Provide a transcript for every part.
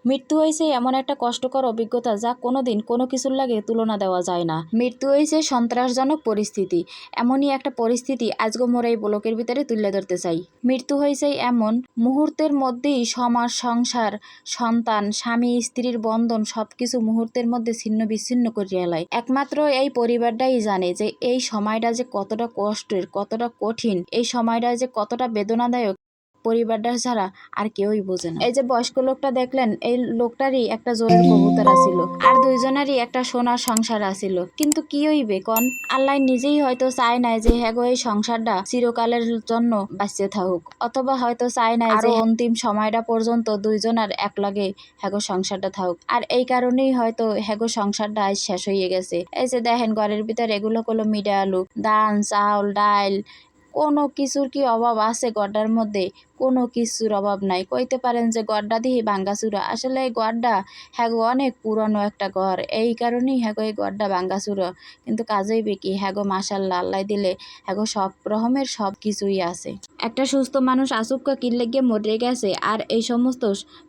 মৃত্যু হয়েছে এমন একটা কষ্টকর অভিজ্ঞতা যা কোনোদিন কোনো কিছুর লাগে তুলনা দেওয়া যায় না। মৃত্যু হয়েছে সন্ত্রাসজনক পরিস্থিতি, এমনই একটা পরিস্থিতি আজকে মোর এই ব্লকের ভিতরে তুলে ধরতে চাই। মৃত্যু হয়েছে এমন মুহূর্তের মধ্যেই সমাজ, সংসার, সন্তান, স্বামী স্ত্রীর বন্ধন সবকিছু মুহূর্তের মধ্যে ছিন্ন বিচ্ছিন্ন করিয়া এলায়। একমাত্র এই পরিবারটাই জানে যে এই সময়টা যে কতটা কষ্টের, কতটা কঠিন, এই সময়টা যে কতটা বেদনাদায়ক, পরিবারটা ছাড়া আর কেউই বোঝে না। এই যে বয়স্ক লোকটা দেখলেন, এই লোকটারই একটা জোরের কবুতর আছিল আর দুইজনেরই একটা সোনার সংসার আছিল। কিন্তু কি হইবে কন, আল্লাহ নিজেই হয়তো চায় নাই যে হ্যাগো এই সংসারটা চিরকালের জন্য বাঁচতে থাকুক, অথবা হয়তো চায় নাই যে অন্তিম সময়টা পর্যন্ত দুইজনের একলগে হ্যাগো সংসারটা থাকুক। আর এই কারণেই হয়তো হ্যাগো সংসারটা আজ শেষ হয়ে গেছে। এই যে দেখেন ঘরের ভিতরে এগুলো হলো মিডা আলু, ধান, চাউল, ডাল, কোনো কিছুর কি অভাব আছে গড্ডার মধ্যে? কোনো কিছুর অভাব নাই। কইতে পারেন যে গড্ডা দিহি ভাঙ্গাচুরা, আসলে এই গড্ডা হ্যাগো অনেক পুরনো একটা ঘর, এই কারণেই হ্যাগো এই গড্ডা ভাঙ্গাচুরা। কিন্তু কাজেই বেকি হ্যাগো মাশাল্লাহ আল্লাহ দিলে হ্যাগো সব রকমের সব কিছুই আছে। একটা সুস্থ মানুষ আসুক্কা কিল্লেগে মরে গেছে, আর এই সমস্ত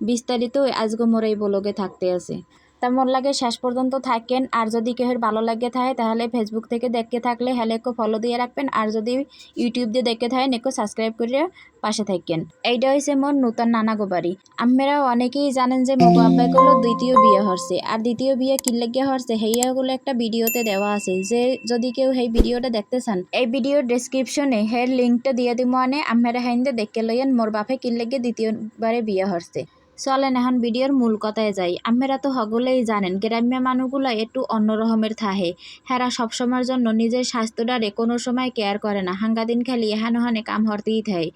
বিস্তারিত আজকে মোর এই ব্লগে থাকতে আছে। তা মোর লাগে শেষ পর্যন্ত থাকেন। আর যদি কেউ ভালো লাগে থাকে তাহলে ফেসবুক থেকে দেখে থাকলে হলে একটু ফলো দিয়ে রাখবেন, আর যদি ইউটিউব দিয়ে দেখে থাকেন একটু সাবস্ক্রাইব করে পাশে থাকেন। এইটা হয়েছে মোর নূতন নানাগো বাড়ি। আপনারা অনেকেই জানেন যে মগো আব্বাইগুলো দ্বিতীয় বিয়ে হচ্ছে, আর দ্বিতীয় বিয়ে কিল্লেগে হচ্ছে হেইয়াগুলো একটা ভিডিওতে দেওয়া আছে। যে যদি কেউ এই ভিডিওটা দেখতে চান, এই ভিডিওর ডেসক্রিপশনে হের লিঙ্কটা দিয়ে দিব, মানে আপনারা হাইন্দে দেখে লইয়েন মোর বাপে কিল্লেগে দ্বিতীয়বারে বিয়ে হচ্ছে। চলেন এখন ভিডিওর মূল কথায় যাই। আপনারা তো হগলেই জানেন গ্রাম্য মানুষগুলো একটু অন্যরকমের থাহে। হেরা সবসময়ের জন্য নিজের স্বাস্থ্যটারে কোনো সময় কেয়ার করে না, হাঙ্গাদিন খালি এহান ওহানে কাম হরতেই থাকে।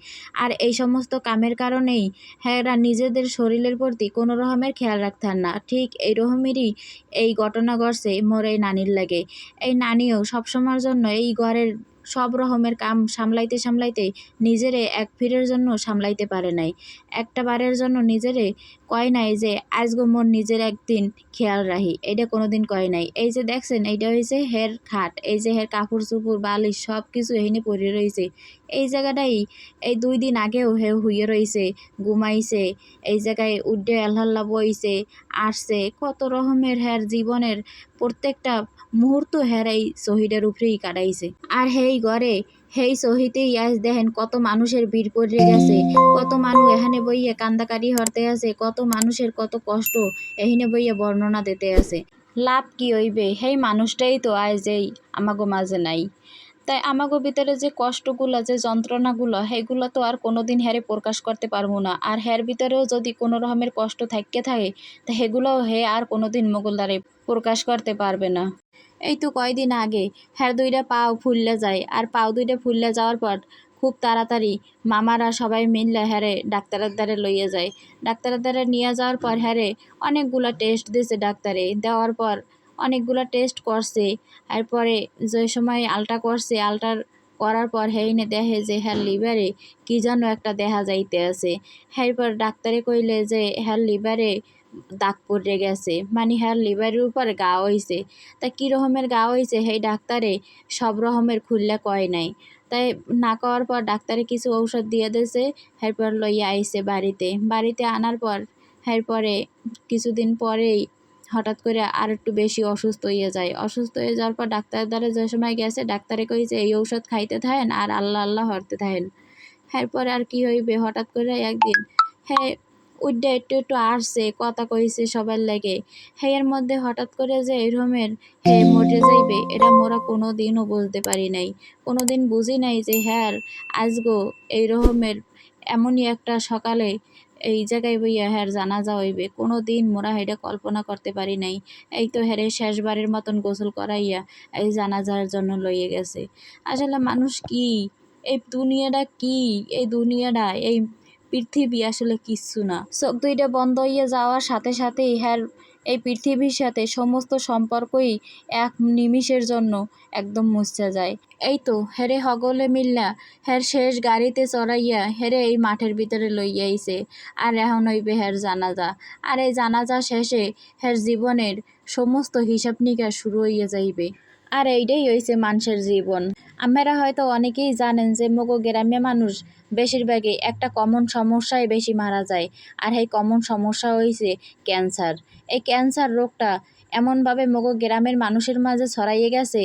আর এই সমস্ত কামের কারণেই হেরা নিজেদের শরীরের প্রতি কোনো রকমের খেয়াল রাখতেন না। ঠিক এই রকমেরই এই ঘটনা ঘটছে মোর এই নানির লাগে। এই নানিও সবসময়ের জন্য এই ঘরের সব রকমের কাম সামলাইতে সামলাইতে নিজেরে এক ফিরের জন্য সামলাইতে পারে নাই। একটা বারের জন্য নিজেরে কয় নাই যে আজগো মোর নিজের একদিন খেয়াল রাখি, এটা কোনোদিন কয় নাই। এই যে দেখছেন এইটা হয়েছে হের খাট, এই যে হের কাপড় চুপুর বালিশ সব কিছু এখানে পড়ে রয়েছে। এই জায়গাটাই এই 2 দিন আগেও হে হুইয়ে রয়েছে, ঘুমাইছে, এই জায়গায় উড্ডে আল্লাহ বইছে, আসছে, কত রকমের হের জীবনের প্রত্যেকটা মুহূর্ত হের এই শহীদের উপরেই কাটাইছে। আর হেই ঘরে হেই সহিতেই আজ দেখেন কত মানুষের ভিড় পড়ে গেছে, কত মানুষ এখানে বইয়ে কান্দাকারি হরতে আছে, কত মানুষের কত কষ্ট এখানে বইয়ে বর্ণনা দিতে আছে। লাভ কি হইবে? সেই মানুষটাই তো আজ এই আমাগো মাঝে নাই। তাই আমাগো ভিতরে যে কষ্টগুলো, যে যন্ত্রণাগুলো, সেগুলো তো আর কোনোদিন হেরে প্রকাশ করতে পারবো না। আর হের ভিতরেও যদি কোনো রকমের কষ্ট থাকে তা সেগুলোও হে আর কোনোদিন মোগল দ্বারে প্রকাশ করতে পারবে না। এই তো কয়দিন আগে হ্যার 2টা পাও ফুললে যায়, আর পাও 2টা ফুললে যাওয়ার পর খুব তাড়াতাড়ি মামারা সবাই মিললে হ্যারে ডাক্তারের দ্বারে লইয়ে যায়। ডাক্তারের দ্বারে নিয়ে যাওয়ার পর হ্যারে অনেকগুলো টেস্ট দিয়েছে ডাক্তারে, দেওয়ার পর অনেকগুলো টেস্ট করছে। এরপরে যে সময় আলট্রা করছে, আলট্রার করার পর হেইনে দেখে যে হ্যার লিভারে কি যেন একটা দেখা যাইতে আছে। এরপর ডাক্তারে কইলে যে হ্যার লিভারে দাগ পড়ে গেছে, মানে হ্যার লিভারের উপর গা হইছে। তা কী রকমের গা হইছে সেই ডাক্তারে সব রকমের খুললে কয় নাই। তাই না কওয়ার পর ডাক্তারে কিছু ঔষধ দিয়ে দিয়েছে। এরপর লইয়া আইছে বাড়িতে আনার পর এরপরে কিছুদিন পরেই হঠাৎ করে আর একটু বেশি অসুস্থ হয়ে যায়। অসুস্থ হয়ে যাওয়ার পর ডাক্তারের দ্বারা যে সময় গেছে, ডাক্তারে কইছে এই ঔষধ খাইতে থাকেন আর আল্লাহ আল্লাহ হরতে থাকেন। এরপরে আর কি হইবে, হঠাৎ করে একদিন হ্যাঁ উড্ডা একটু আসছে, কথা কইছে সবার লাগে। এর মধ্যে হঠাৎ করে যে এরকমের মরে যাইবে এটা মোরা কোনো দিনও বুঝতে পারি নাই। কোনো দিন বুঝি নাই যে হ্যাঁ আজগো এই রকমের এমনই একটা সকালে এই জায়গায় বইয়া হ্যার জানাজা হইবে, কোনো দিন মোরা এটা কল্পনা করতে পারি নাই। এই তো হ্যারে শেষবারের মতন গোসল করাইয়া এই জানাজার জন্য লইয়ে গেছে। আসলে মানুষ কি, এই দুনিয়াটা কি, এই দুনিয়াটা এই পৃথিবী আসলে কিচ্ছু না। চোখ 2টা বন্ধ হইয়া যাওয়ার সাথে সাথেই হ্যার এই পৃথিবীর সাথে সমস্ত সম্পর্কই এক নিমিষের জন্য একদম মুছে যায়। এই তো হেরে হগলে মিল্লা হের শেষ গাড়িতে চড়াইয়া হেরে এই মাঠের ভিতরে লইয়া আইছে। আর এখন হইবে হের জানাজা। আর এই জানাজা শেষে হের জীবনের সমস্ত হিসাব নিকাশ শুরু হইয়া যাইবে। আর এইটাই হয়েছে মানুষের জীবন। আপনারা হয়তো অনেকেই জানেন যে মগো গ্রাম্য মানুষ বেশিরভাগই একটা কমন সমস্যায় বেশি মারা যায়, আর এই কমন সমস্যা হয়েছে ক্যান্সার। এই ক্যান্সার রোগটা এমনভাবে মগো গ্রামের মানুষের মাঝে ছড়াইয়ে গেছে,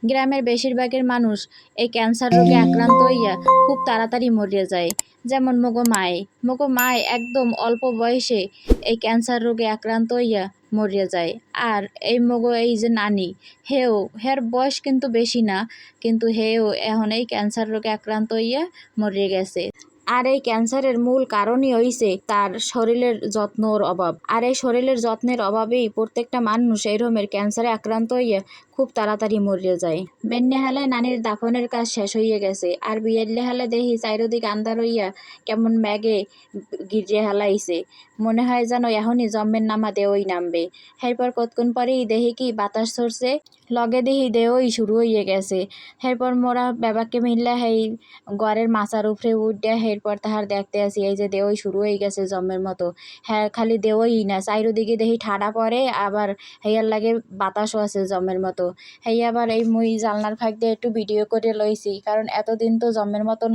গ্রামের বেশিরভাগের মানুষ এই ক্যান্সার রোগে আক্রান্ত হইয়া খুব তাড়াতাড়ি মরিয়া যায়। যেমন মগো মায় একদম অল্প বয়সে এই ক্যান্সার রোগে আক্রান্ত হইয়া মরিয়া যায়। আর এই যে নানি, হের বয়স কিন্তু বেশি না, কিন্তু হেও এখন এই ক্যান্সার রোগে আক্রান্ত হইয়া মরিয়া গেছে। আর এই ক্যান্সারের মূল কারণই হইছে তার শরীরের যত্নর অভাব। আর এই শরীরের যত্নের অভাবেই প্রত্যেকটা মানুষ এই রকমের ক্যান্সারে আক্রান্ত হইয়া খুব তাড়াতাড়ি মরিয়া যায়। বেন্যা হালে নানির দাফনের কাজ শেষ হইয়া গেছে, আর বিয়েলে হালে দেখি চারিদিক আন্ধার হইয়া কেমন ম্যাগে গির্জে হালাইছে। মনে হয় যেন এখনই জম্মের নামা দেওই নামবে। এরপর কতক্ষণ পরেই দেখি কি বাতাস ছড়ছে, লগে দেখি দেওই শুরু হইয়া গেছে। এরপর মোরা বাবাকে মিললে ঘরের মাচার উপরে উঠে এরপর তাহার দেখতে আসি এই যে দেওই শুরু হয়ে গেছে জম্মের মতো। হ্যাঁ, খালি দেওই না, চারিদিকে দেখি ঠাডা পড়ে, আবার হেয়ার লাগে বাতাসও আছে জম্মের মতো। আবার এই মুই জানলার ফাঁক দিয়ে একটু ভিডিও করে লইছি, কারণ এতদিন তো জম্মের মতন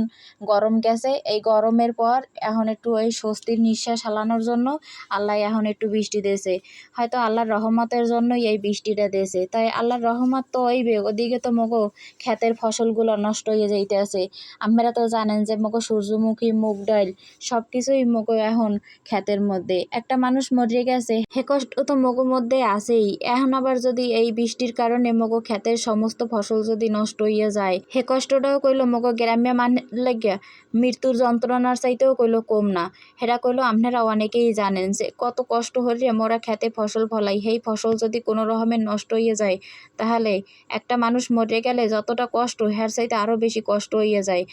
গরম গেছে। এই গরমের পর এখন একটু ওই স্বস্তির নিঃশ্বাস হালানোর জন্য আল্লাহ এখন একটু বৃষ্টি দিয়েছে। হয়তো আল্লাহর রহমতের জন্যই এই বৃষ্টিটা দিয়েছে। তাই আল্লাহর রহমত তো হইবে, ওদিকে তো মগো ক্ষেতের ফসলগুলো নষ্ট হয়ে যাইতে আছে। আপনারা তো জানেন যে মগো সূর্যমুখী, মুগ ডাল সব কিছুই মগো এখন ক্ষেতের মধ্যে। একটা মানুষ মরিয়ে গেছে, হে কষ্ট তো মগো মধ্যে আছেই। এখন আবার যদি এই বৃষ্টির কারণে মগো ক্ষেতের সমস্ত ফসল যদি নষ্ট হইয়া যায়, হে কষ্টটাও কইলো মগো গ্রাম্য লাগিয়া মৃত্যুর যন্ত্রণার চাইতেও কইলো কম না। হেরা কইলো আপনারা অনেকেই জানেন যে কত কষ্ট হলে মোরা খেতে ফসল ফলাই, সেই ফসল যদি কোনো রকমের নষ্ট হইয়া যায়, তাহলে একটা মানুষ মরে গেলে যতটা কষ্ট হের চাইতে আরও বেশি কষ্ট হইয়া যায়।